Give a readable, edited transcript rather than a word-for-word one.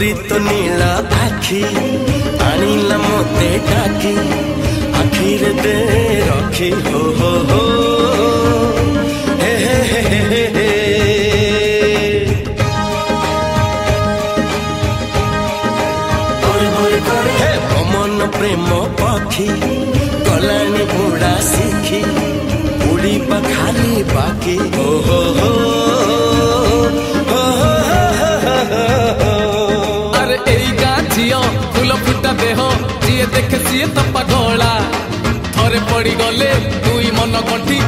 तोरी तो नीला आखी आनिला मोते डाकी आखिर दे रखी हो हे हे हे हे हे हे पमन प्रेम पखी गलानी उड़ा सीखी उड़ी खाली बाकी हो अरे एई गाँ झियो फूल फुटा देह जी देखे सी तपा ढोला थरे पड़ी गले दुई मन गंठी